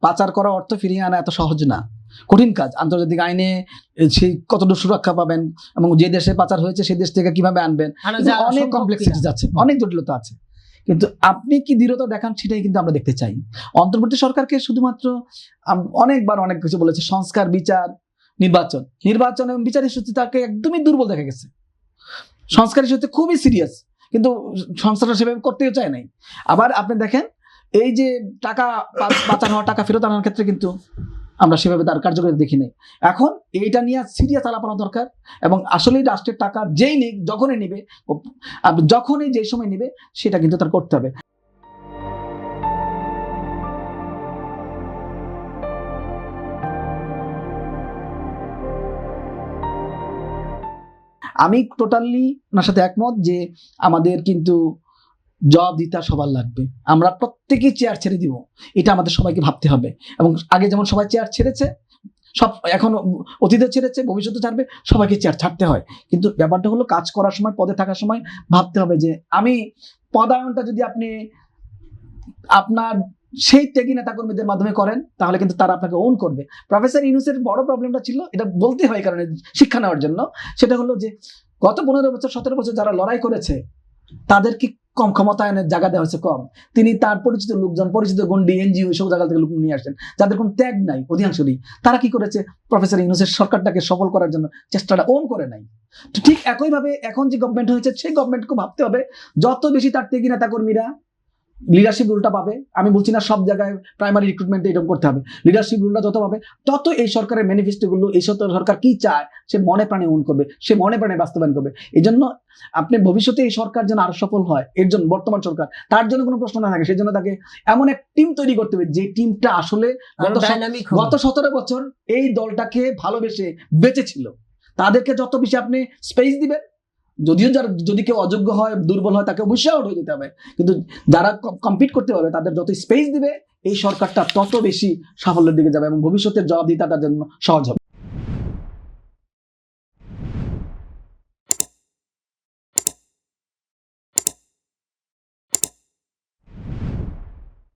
পাচার করা অর্থ ফিরিয়ে আনা এত সহজ না, কঠিন কাজ। আন্তর্জাতিক আইনে সেই কতটুকু সুরক্ষা পাবেন এবং যে দেশে পাচার হয়েছে সেই দেশ থেকে কিভাবে আনবেন, অনেক কমপ্লেক্সিটিস আছে, অনেক জটিলতা আছে। কিন্তু আপনি কি দৃঢ়তা দেখান সেটাই কিন্তু আমরা দেখতে চাই। অন্তর্বর্তী সরকারকে শুধুমাত্র অনেকবার অনেক কিছু বলেছে, সংস্কার, বিচার, নির্বাচন এবং বিচার ইস্যুতে তাকে একদমই দুর্বল দেখা গেছে। সংস্কার ইস্যুতে খুবই সিরিয়াস, কিন্তু সংস্কারটা সেভাবে করতেও চায় নাই। আবার আপনি দেখেন এই যে টাকা পাচার হওয়া, টাকা ফেরত আনার ক্ষেত্রে কিন্তু আমরা সেভাবে তার কার্যকারিতা দেখি নাই। এখন এইটা নিয়ে সিরিয়াস আলাপনা দরকার এবং আসলেই রাষ্ট্রের টাকা যেই নিক, যখনই নিবে, যখনই যে সময় নিবে, সেটা কিন্তু তার করতে হবে। আমি টোটালি ওনার সাথে একমত যে আমাদের কিন্তু জবাবদিহিতা সবার লাগবে। আমরা প্রত্যেকেই চেয়ার ছেড়ে দিব, এটা আমাদের সবাইকে ভাবতে হবে। এবং আগে যেমন সবাই চেয়ার ছেড়েছে, সব এখন অতীতে ছেড়েছে, ভবিষ্যতে ছাড়বে, সবাইকে চেয়ার ছাড়তে হয়। কিন্তু ব্যাপারটা হলো কাজ করার সময়, পদে থাকার সময় ভাবতে হবে যে আমি পদায়নটা যদি আপনি আপনার সেই ত্যাগী নেতা কর্মীদের মাধ্যমে করেন, তাহলে কিন্তু তারা আপনাকে ওন করবে। প্রফেসর ইউনূসের বড় প্রবলেমটা ছিল, এটা বলতে হয় কারণে শিক্ষা নেওয়ার জন্য, সেটা হলো যে গত 15 বছর 17 বছর যারা লড়াই করেছে তাদেরকে কম ক্ষমতায়নের জায়গা দেওয়া হয়েছে, কম। তিনি তার পরিচিত লোকজন, পরিচিত গন্ডি, এনজিও, সব জায়গা থেকে লোক নিয়ে আসছেন যাদের কোনো ত্যাগ নাই অধিকাংশই। তারা কি করেছে? প্রফেসর ইউনূসের সরকারটাকে সফল করার জন্য চেষ্টাটা ওন করে নাই। তো ঠিক একইভাবে এখন যে গভর্নমেন্ট হয়েছে, সেই গভর্নমেন্টকে ভাবতে হবে যত বেশি তার ত্যাগী নেতা কর্মীরা লিডারশিপ রোলটা পাবে, আমি বলছি না সব জায়গায় প্রাইমারি রিক্রুটমেন্টে এরকম করতে হবে, লিডারশিপ রোলটা যত পাবে তত এই সরকারের ম্যানিফেস্টোগুলো, এই সরকার কি চায় সে মনে প্রাণে ওন করবে, সে মনে প্রাণে বাস্তবায়ন করবে। এই জন্য আপনি ভবিষ্যতে এই সরকার যেন আরো সফল হয়, এর জন্য বর্তমান সরকার তার জন্য কোনো প্রশ্ন না থাকে, সেই জন্য তাকে এমন এক টিম তৈরি করতে হবে যে টিমটা আসলে গত 17 বছর এই দলটাকে ভালোবেসে বেঁচেছিল। তাদেরকে যত বেশি আপনি স্পেস দিবেন, যদিও যদি কেউ অযোগ্য হয়, দুর্বল হয়, তাকে অবশ্যই আউট হয়ে যেতে হবে, কিন্তু যারা কম্পিট করতে পারবে তাদের যত স্পেস দিবে, এই সরকারটা তত বেশি সাফল্যের দিকে যাবে এবং ভবিষ্যতের জবাবদিহিতা তার জন্য সহজ হবে।